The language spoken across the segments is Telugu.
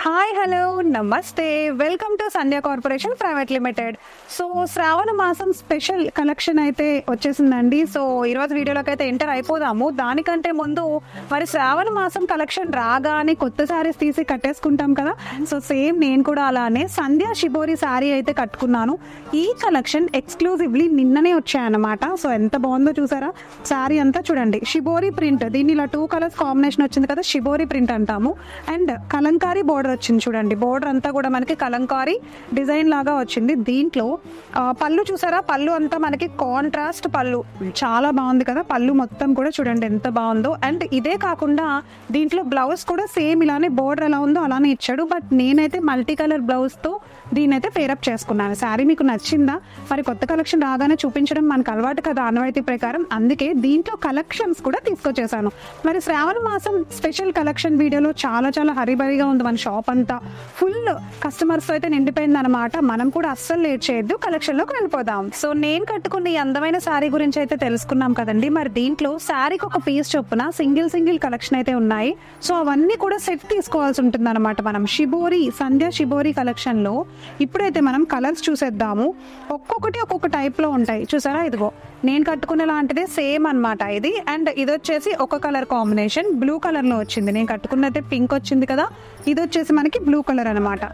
హాయ్ హలో నమస్తే welcome to Sandhya corporation private limited. So శ్రావణ మాసం స్పెషల్ కలెక్షన్ అయితే వచ్చేసిందండి. సో ఈరోజు వీడియోలోకి అయితే ఎంటర్ అయిపోదాము. దానికంటే ముందు మరి శ్రావణ మాసం కలెక్షన్ రాగానే కొత్త శారీస్ తీసి కట్టేసుకుంటాం కదా. సో సేమ్ నేను కూడా అలానే సంధ్య షిబోరి శారీ అయితే కట్టుకున్నాను. ఈ కలెక్షన్ ఎక్స్క్లూజివ్లీ నిన్ననే వచ్చాయన్నమాట. సో ఎంత బాగుందో చూసారా. శారీ అంతా చూడండి షిబోరి ప్రింట్, దీన్ని ఇలా 2 కలర్స్ కాంబినేషన్ వచ్చింది కదా, షిబోరి ప్రింట్ అంటాము. అండ్ కలంకారీ బోర్డర్ వచ్చింది చూడండి. బోర్డర్ అంతా కూడా మనకి కలంకారీ డిజైన్ లాగా వచ్చింది. దీంట్లో పళ్ళు చూసారా, పళ్ళు అంతా మనకి కాంట్రాస్ట్ పళ్ళు, చాలా బాగుంది కదా. పళ్ళు మొత్తం కూడా చూడండి ఎంత బాగుందో. అండ్ ఇదే కాకుండా దీంట్లో బ్లౌజ్ కూడా సేమ్ ఇలానే బోర్డర్ ఎలా ఉందో అలానే ఇచ్చాడు. బట్ నేనైతే మల్టీ కలర్ బ్లౌజ్ తో దీనైతే పేరప్ చేసుకున్నాను. శారీ మీకు నచ్చిందా? మరి కొత్త కలెక్షన్ రాగానే చూపించడం మనకు అలవాటు కదా ఆనవాయితీ ప్రకారం, అందుకే దీంట్లో కలెక్షన్స్ కూడా తీసుకొచ్చేసాను. మరి శ్రావణ మాసం స్పెషల్ కలెక్షన్ వీడియోలో చాలా చాలా హరిబరిగా ఉంది. మన షాప్ అంతా ఫుల్ కస్టమర్స్ అయితే నిండిపోయింది అనమాట. మనం కూడా అస్సలు లేట్ చేయొద్దు, కలెక్షన్ లోకి వెళ్ళిపోదాం. సో నేను కట్టుకున్న ఈ అందమైన శారీ గురించి అయితే తెలుసుకున్నాం కదండి. మరి దీంట్లో శారీకి ఒక పీస్ చొప్పున సింగిల్ కలెక్షన్ అయితే ఉన్నాయి. సో అవన్నీ కూడా సెట్ తీసుకోవాల్సి ఉంటుంది అనమాట. మనం షిబోరి సంధ్య షిబోరి కలెక్షన్ లో ఇప్పుడైతే మనం కలర్స్ చూసేద్దాము. ఒక్కొక్కటి ఒక్కొక్క టైప్ లో ఉంటాయి చూసారా. ఇదిగో నేను కట్టుకునే లాంటిదే సేమ్ అనమాట ఇది. అండ్ ఇది వచ్చేసి ఒక కలర్ కాంబినేషన్ బ్లూ కలర్ లో వచ్చింది. నేను కట్టుకున్నైతే పింక్ వచ్చింది కదా, ఇది వచ్చేసి మనకి బ్లూ కలర్ అనమాట.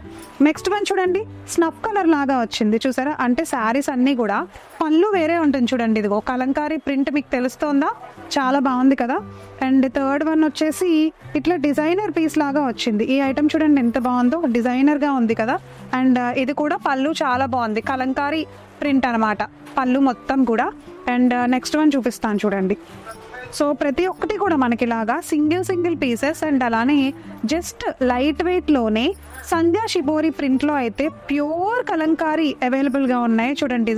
నెక్స్ట్ వన్ చూడండి స్నఫ్ కలర్ లాగా వచ్చింది చూసారా. అంటే శారీస్ అన్ని కూడా పళ్ళు వేరే ఉంటుంది చూడండి. ఇదిగో కలంకారీ ప్రింట్ మీకు తెలుస్తోందా, చాలా బాగుంది కదా. అండ్ థర్డ్ వన్ వచ్చేసి ఇట్లా డిజైనర్ పీస్ లాగా వచ్చింది. ఈ ఐటమ్ చూడండి ఎంత బాగుందో, డిజైనర్ గా ఉంది కదా. అండ్ ఇది కూడా పళ్ళు చాలా బాగుంది, కలంకారీ ప్రింట్ అనమాట పళ్ళు మొత్తం కూడా. అండ్ నెక్స్ట్ వన్ చూపిస్తాను చూడండి. సో ప్రతి ఒక్కటి కూడా మనకి ఇలాగా సింగిల్ పీసెస్. అండ్ అలానే జస్ట్ లైట్ వెయిట్ లోనే సంధ్య షిబోరి ప్రింట్ లో అయితే ప్యూర్ కలంకారీ అవైలబుల్ గా ఉన్నాయి చూడండి.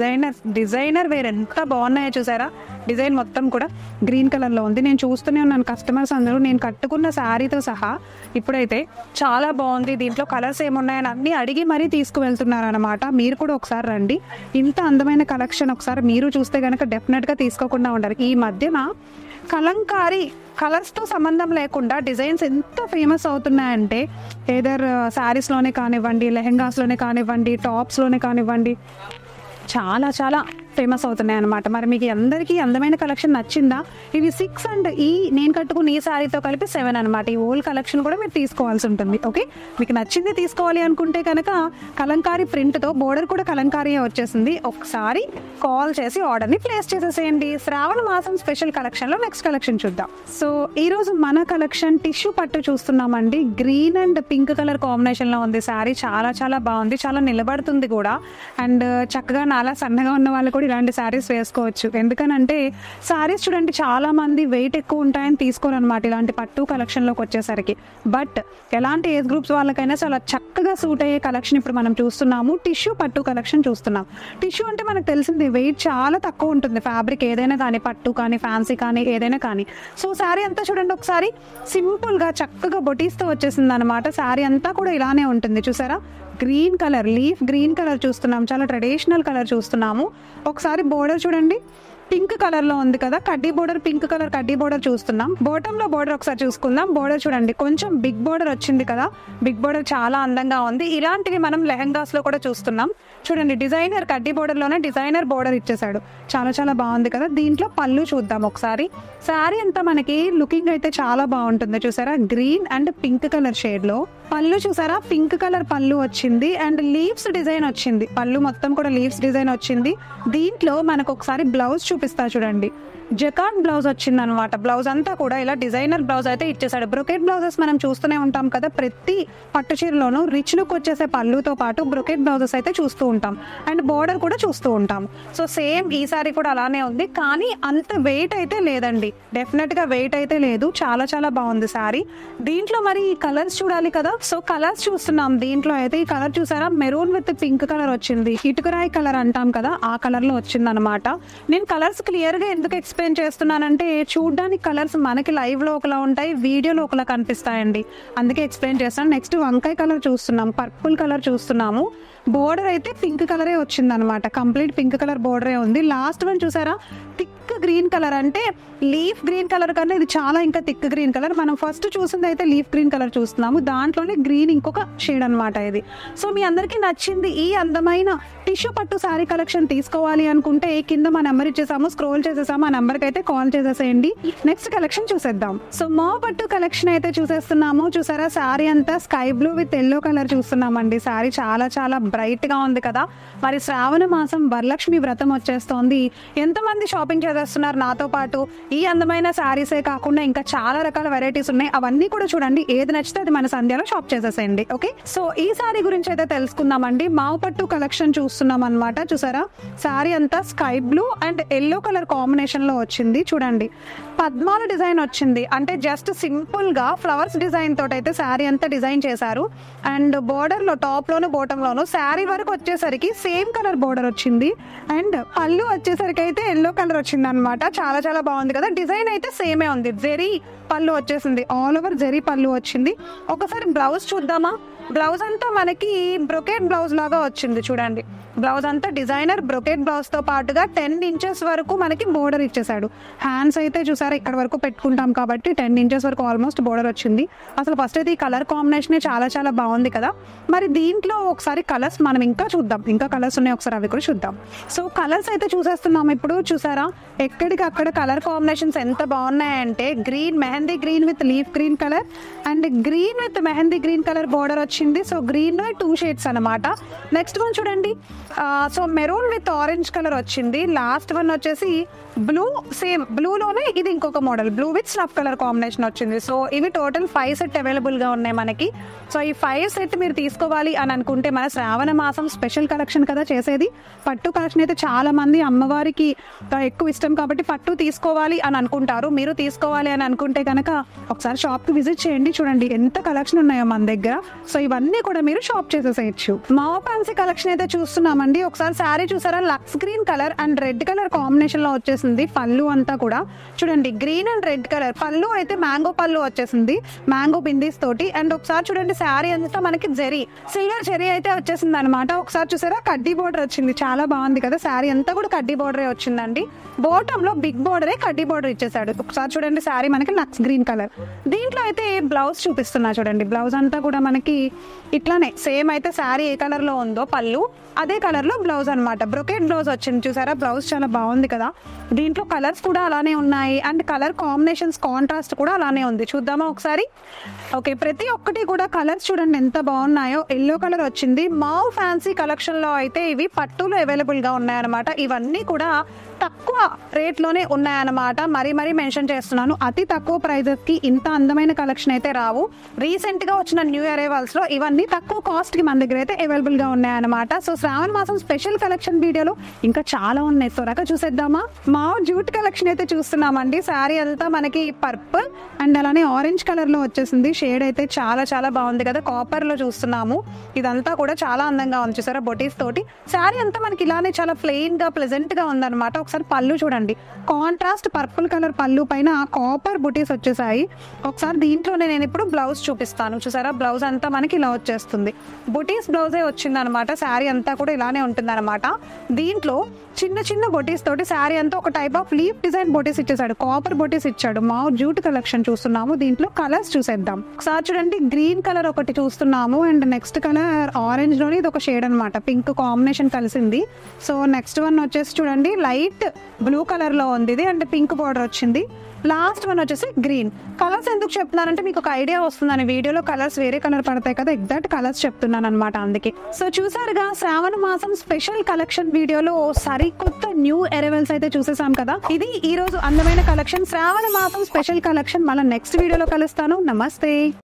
డిజైనర్ వేర్ ఎంత బాగున్నాయో చూసారా. డిజైన్ మొత్తం కూడా గ్రీన్ కలర్ లో ఉంది. నేను చూస్తూనే ఉన్నాను కస్టమర్స్ అందరూ నేను కట్టుకున్న శారీతో సహా ఇప్పుడైతే చాలా బాగుంది, దీంట్లో కలర్స్ ఏమున్నాయని అన్ని అడిగి మరీ తీసుకువెళ్తున్నారు అనమాట. మీరు కూడా ఒకసారి రండి, ఇంత అందమైన కలెక్షన్ ఒకసారి మీరు చూస్తే కనుక డెఫినెట్ గా తీసుకోకుండా ఉండరు. ఈ మధ్యన కలంకారీ కలర్స్ తో సంబంధం లేకుండా డిజైన్స్ ఎంత ఫేమస్ అవుతున్నాయంటే ఏదర్ శారీస్ లోనే కానివ్వండి, లెహెంగాస్ లోనే కానివ్వండి, టాప్స్ లోనే కానివ్వండి, చాలా చాలా ఫేమస్ అవుతున్నాయి అనమాట. మరి మీకు అందరికీ అందమైన కలెక్షన్ నచ్చిందా? ఇవి 6 అండ్ ఈ నేను కట్టుకున్న ఈ శారీతో కలిపి 7 అనమాట. ఈ ఓల్డ్ కలెక్షన్ కూడా మీరు తీసుకోవాల్సి ఉంటుంది. ఓకే, మీకు నచ్చింది తీసుకోవాలి అనుకుంటే కనుక కలంకారీ ప్రింట్తో బోర్డర్ కూడా కలంకారీ వచ్చేసింది. ఒకసారి కాల్ చేసి ఆర్డర్ని ప్లేస్ చేసేసేయండి. శ్రావణ మాసం స్పెషల్ కలెక్షన్లో నెక్స్ట్ కలెక్షన్ చూద్దాం. సో ఈరోజు మన కలెక్షన్ టిష్యూ పట్టు చూస్తున్నామండి. గ్రీన్ అండ్ పింక్ కలర్ కాంబినేషన్లో ఉంది శారీ. చాలా చాలా బాగుంది, చాలా నిలబడుతుంది కూడా. అండ్ చక్కగా నాలా సన్నగా ఉన్న వాళ్ళు ఇలాంటి శారీస్ వేసుకోవచ్చు. ఎందుకనంటే శారీస్ చూడండి చాలా మంది వెయిట్ ఎక్కువ ఉంటాయని తీసుకోరనమాట ఇలాంటి పట్టు కలెక్షన్ లోకి వచ్చేసరికి. బట్ ఎలాంటి ఏజ్ గ్రూప్స్ వాళ్ళకైనా చాలా చక్కగా సూట్ అయ్యే కలెక్షన్ ఇప్పుడు మనం చూస్తున్నాము. టిష్యూ పట్టు కలెక్షన్ చూస్తున్నాం. టిష్యూ అంటే మనకు తెలిసింది వెయిట్ చాలా తక్కువ ఉంటుంది, ఫ్యాబ్రిక్ ఏదైనా కానీ, పట్టు కానీ, ఫ్యాన్సీ కానీ, ఏదైనా కానీ. సో శారీ అంతా చూడండి ఒకసారి సింపుల్ గా చక్కగా బొటీస్తో వచ్చేసింది అనమాట. శారీ అంతా కూడా ఇలానే ఉంటుంది చూసారా. Green colour, leaf green colour చూస్తున్నాం, చాలా ట్రెడిషనల్ కలర్ చూస్తున్నాము. ఒకసారి బోర్డర్ చూడండి పింక్ కలర్ లో ఉంది కదా, కడ్డీ బోర్డర్, పింక్ కలర్ కడ్డీ బోర్డర్ చూస్తున్నాం. బాటమ్ లో బోర్డర్ ఒకసారి చూసుకుందాం. బోర్డర్ చూడండి కొంచెం బిగ్ బోర్డర్ వచ్చింది కదా, బిగ్ బోర్డర్ చాలా అందంగా ఉంది. ఇలాంటివి మనం లెహెంగాస్ లో కూడా చూస్తున్నాం చూడండి. డిజైనర్ కడ్డీ బోర్డర్ లోనే డిజైనర్ బోర్డర్ ఇచ్చేసాడు, చాలా చాలా బాగుంది కదా. దీంట్లో పళ్ళు చూద్దాం ఒకసారి. శారీ అంతా మనకి లుకింగ్ అయితే చాలా బాగుంటుంది చూసారా. Green and pink colour shade లో పళ్ళు చూసారా, పింక్ కలర్ పళ్ళు వచ్చింది. అండ్ లీవ్స్ డిజైన్ వచ్చింది, పళ్ళు మొత్తం కూడా లీవ్స్ డిజైన్ వచ్చింది. దీంట్లో మనకు ఒకసారి బ్లౌజ్ చూపిస్తా చూడండి. జకార్డ్ బ్లౌజ్ వచ్చింది అనమాట. బ్లౌజ్ అంతా కూడా ఇలా డిజైనర్ బ్లౌజ్ అయితే ఇచ్చేసాడు. బ్రొకెట్ బ్లౌజెస్ మనం చూస్తూనే ఉంటాం కదా, ప్రతి పట్టు చీరలోనూ రిచ్ లుక్ వచ్చేసే పళ్ళుతో పాటు బ్రొకెట్ బ్లౌజెస్ అయితే చూస్తూ ఉంటాం. అండ్ బోర్డర్ కూడా చూస్తూ ఉంటాం. సో సేమ్ ఈ సారీ కూడా అలానే ఉంది, కానీ అంత వెయిట్ అయితే లేదండి. డెఫినెట్ గా వెయిట్ అయితే లేదు, చాలా చాలా బాగుంది సారీ. దీంట్లో మరి ఈ కలర్స్ చూడాలి కదా. సో కలర్స్ చూస్తున్నాం. దీంట్లో అయితే ఈ కలర్ చూసారా, మెరూన్ విత్ పింక్ కలర్ వచ్చింది. ఇటుకరాయి కలర్ అంటాం కదా, ఆ కలర్ లో వచ్చింది అనమాట. నేను కలర్స్ క్లియర్ గా ఎందుకు ఎక్స్ప్లెయిన్ చేస్తున్నానంటే చూడడానికి కలర్స్ మనకి లైవ్ లో ఒకలా ఉంటాయి, వీడియోలో ఒకలా కనిపిస్తాయండి, అందుకే ఎక్స్ప్లెయిన్ చేస్తాను. నెక్స్ట్ వంకాయ కలర్ చూస్తున్నాం, పర్పుల్ కలర్ చూస్తున్నాము. బోర్డర్ అయితే పింక్ కలరే వచ్చింది అనమాట, కంప్లీట్ పింక్ కలర్ బోర్డరే ఉంది. లాస్ట్ వన్ చూసారా, థిక్ థిక్ గ్రీన్ కలర్, అంటే లీఫ్ గ్రీన్ కలర్ కన్నా ఇది చాలా ఇంకా థిక్ గ్రీన్ కలర్. మనం ఫస్ట్ చూసింది అయితే లీఫ్ గ్రీన్ కలర్ చూస్తున్నాము, దాంట్లోనే గ్రీన్ ఇంకొక షేడ్ అనమాట ఇది. సో మీ అందరికీ నచ్చింది ఈ అందమైన టిష్యూ పట్టు శారీ కలెక్షన్ తీసుకోవాలి అనుకుంటే కింద మా నెంబర్ ఇచ్చేసాము, స్క్రోల్ చేసేసాము, ఆ నెంబర్కి అయితే కాల్ చేసేసేయండి. నెక్స్ట్ కలెక్షన్ చూసేద్దాం. సో మా పట్టు కలెక్షన్ అయితే చూసేస్తున్నాము. చూసారా శారీ అంతా sky blue with yellow colour చూస్తున్నామండి. శారీ చాలా చాలా బ్రైట్ గా ఉంది కదా. మరి శ్రావణ మాసం వరలక్ష్మి వ్రతం వచ్చేస్తోంది. ఎంతమంది షాపింగ్ చేసేస్తున్నారు నాతో పాటు. ఈ అందమైన శారీసే కాకుండా ఇంకా చాలా రకాల వెరైటీస్ ఉన్నాయి, అవన్నీ కూడా చూడండి. ఏది నచ్చితే అది మన సంధ్యలో షాప్ చేసేసేయండి. ఓకే, సో ఈ శారీ గురించి అయితే తెలుసుకుందామండి. మావు పట్టు కలెక్షన్ చూస్తున్నాం అనమాట. చూసారా శారీ అంతా sky blue and yellow colour combination లో వచ్చింది. చూడండి పద్మాల డిజైన్ వచ్చింది, అంటే జస్ట్ సింపుల్ గా ఫ్లవర్స్ డిజైన్ తోటి అయితే శారీ అంతా డిజైన్ చేశారు. అండ్ బోర్డర్ లో టాప్ లోను బాటమ్ లోను శారీ వరకు వచ్చేసరికి సేమ్ కలర్ బోర్డర్ వచ్చింది. అండ్ పళ్ళు వచ్చేసరికి అయితే ఎల్లో కలర్ వచ్చింది అనమాట. చాలా చాలా బాగుంది కదా. డిజైన్ అయితే సేమే ఉంది, జెరీ పళ్ళు వచ్చేసింది, ఆల్ ఓవర్ జెరీ పళ్ళు వచ్చింది. ఒకసారి బ్లౌజ్ చూద్దామా. బ్లౌజ్ అంతా మనకి బ్రొకెట్ బ్లౌజ్ లాగా వచ్చింది. చూడండి బ్లౌజ్ అంతా డిజైనర్ బ్రొకెట్ బ్లౌజ్ తో పాటుగా 10 ఇంచెస్ వరకు మనకి బోర్డర్ ఇచ్చేసాడు. హ్యాండ్స్ అయితే చూసారా ఇక్కడ వరకు పెట్టుకుంటాం కాబట్టి 10 ఇంచెస్ వరకు ఆల్మోస్ట్ బోర్డర్ వచ్చింది. అసలు ఫస్ట్ అయితే ఈ కలర్ కాంబినేషన్ చాలా చాలా బాగుంది కదా. మరి దీంట్లో ఒకసారి కలర్స్ మనం ఇంకా చూద్దాం, ఇంకా కలర్స్ ఉన్నాయి, ఒకసారి అవి కూడా చూద్దాం. సో కలర్స్ అయితే చూసేస్తున్నాం ఇప్పుడు. చూసారా ఎక్కడికి అక్కడ కలర్ కాంబినేషన్స్ ఎంత బాగున్నాయంటే green, mehndi green with leaf green colour and green with mehndi green colour border వచ్చింది. సో గ్రీన్ లో 2 షేడ్స్ అనమాట. నెక్స్ట్ వన్ చూడండి, so maroon with orange colour వచ్చింది. లాస్ట్ వన్ వచ్చేసి బ్లూ, సేమ్ బ్లూలోనే ఇది ఇంకొక model, blue with snuff colour combination వచ్చింది. సో ఇవి టోటల్ 5 సెట్ అవైలబుల్ గా ఉన్నాయి మనకి. సో ఈ 5 సెట్ మీరు తీసుకోవాలి అని అనుకుంటే మన శ్రావణ మాసం స్పెషల్ కలెక్షన్ కదా చేసేది. పట్టు కలెక్షన్ అయితే చాలా మంది అమ్మవారికి ఎక్కువ ఇష్టం కాబట్టి పట్టు తీసుకోవాలి అని అనుకుంటారు. మీరు తీసుకోవాలి అని అనుకుంటే కనుక ఒకసారి షాప్ కి విజిట్ చేయండి. చూడండి ఎంత కలెక్షన్ ఉన్నాయో మన దగ్గర. సో ఇవన్నీ కూడా మీరు షాప్ చేసేసేయచ్చు. మావ ఫ్యాన్సీ కలెక్షన్ అయితే చూస్తున్నామండి. ఒకసారి శారీ చూసారా లక్స్ green colour and red colour combination లో వచ్చేసింది. పళ్ళు అంతా కూడా చూడండి గ్రీన్ అండ్ రెడ్ కలర్. పళ్ళు అయితే మ్యాంగో పళ్ళు వచ్చేసింది, మ్యాంగో బిందీస్ తోటి. అండ్ ఒకసారి చూడండి శారీ అంతా మనకి జెరీ, సిల్వర్ జెరీ అయితే వచ్చేసింది అనమాట. ఒకసారి చూసారా కడ్డీ బోర్డర్ వచ్చింది, చాలా బాగుంది కదా. శారీ అంతా కూడా కడ్డీ బోర్డరే వచ్చిందండి. బాటమ్ లో బిగ్ బోర్డరే కడ్డీ బోర్డర్ ఇచ్చేసాడు. ఒకసారి చూడండి శారీ మనకి లక్స్ గ్రీన్ కలర్. దీంట్లో అయితే బ్లౌజ్ చూపిస్తున్నా చూడండి. బ్లౌజ్ అంతా కూడా మనకి ఇట్లానే సేమ్ అయితే శారీ ఏ కలర్ లో ఉందో పళ్ళు అదే కలర్ లో బ్లౌజ్ అనమాట. బ్రొకెట్ బ్లౌజ్ వచ్చింది చూసారా. బ్లౌజ్ చాలా బాగుంది కదా. దీంట్లో కలర్స్ కూడా అలానే ఉన్నాయి అండ్ కలర్ కాంబినేషన్స్ కాంట్రాస్ట్ కూడా అలానే ఉంది. చూద్దామా ఒకసారి. ఓకే, ప్రతి ఒక్కటి కూడా కలర్స్ చూడండి ఎంత బాగున్నాయో. ఎల్లో కలర్ వచ్చింది. మావ్ ఫ్యాన్సీ కలెక్షన్ లో అయితే ఇవి పట్టులో అవైలబుల్ గా ఉన్నాయన్నమాట. ఇవన్నీ కూడా తక్కువ రేట్లోనే ఉన్నాయన్నమాట. మరీ మెన్షన్ చేస్తున్నాను, అతి తక్కువ ప్రైజెస్ కి ఇంత అందమైన కలెక్షన్ అయితే రావు. రీసెంట్ గా వచ్చిన న్యూ అరైవల్స్ లో ఇవన్నీ తక్కువ కాస్ట్ కి మన దగ్గర అయితే అవైలబుల్ గా ఉన్నాయన్నమాట. సో శ్రావణ మాసం స్పెషల్ కలెక్షన్ వీడియోలో ఇంకా చాలా ఉన్నాయి, త్వరగా చూసేద్దామా. మా జూట్ కలెక్షన్ అయితే చూస్తున్నామండి. శారీ అంతా మనకి పర్పుల్ అండ్ అలానే ఆరెంజ్ కలర్ లో వచ్చేసింది. షేడ్ అయితే చాలా చాలా బాగుంది కదా. కాపర్ లో చూస్తున్నాము. ఇదంతా కూడా చాలా అందంగా ఉంది చూసారా బొటీస్ తోటి. శారీ అంతా మనకి ఇలానే చాలా ప్లెయిన్ గా ప్లెజెంట్ గా ఉందన్నమాట. ఒకసారి పళ్ళు చూడండి, కాంట్రాస్ట్ పర్పుల్ కలర్ పళ్ళు పైన కాపర్ బుటీస్ వచ్చేసాయి. ఒకసారి దీంట్లోనే నేను ఇప్పుడు బ్లౌజ్ చూపిస్తాను. చూసారా బ్లౌజ్ అంతా మనకి ఇలా వచ్చేస్తుంది, బుటీస్ బ్లౌజే వచ్చింది అనమాట. శారీ అంతా కూడా ఇలానే ఉంటుంది అనమాట. దీంట్లో చిన్న చిన్న బొటీస్ తోటి శారీ అంతా ఒక type of leaf design buttis ఇచ్చేసాడు, కాపర్ బొటీస్ ఇచ్చాడు. మా జూట్ కలెక్షన్ చూస్తున్నాము. దీంట్లో కలర్స్ చూసేద్దాం. ఒకసారి చూడండి గ్రీన్ కలర్ ఒకటి చూస్తున్నాము అండ్ నెక్స్ట్ కలర్ ఆరెంజ్ లోని ఇది ఒక షేడ్ అనమాట, పింక్ కాంబినేషన్ కలిసింది. సో నెక్స్ట్ వన్ వచ్చేసి చూడండి లైట్ బ్లూ కలర్ లో ఉంది ఇది అండ్ పింక్ బార్డర్ వచ్చింది. లాస్ట్ వన్ వచ్చేసి గ్రీన్. కలర్స్ ఎందుకు చెప్తున్నానంటే మీకు ఒక ఐడియా వస్తుందని. వీడియోలో కలర్స్ వేరే కలర్ పడతాయి కదా, ఎగ్జాక్ట్ కలర్స్ చెప్తున్నాను అనమాట అందుకే. సో చూసారుగా శ్రావణ మాసం స్పెషల్ కలెక్షన్ వీడియోలో సరికొత్త న్యూ అరైవల్స్ అయితే చూసేసాం కదా. ఇది ఈ రోజు అందమైన కలెక్షన్, శ్రావణ మాసం స్పెషల్ కలెక్షన్. మళ్ళీ నెక్స్ట్ వీడియోలో కలుస్తాను. నమస్తే.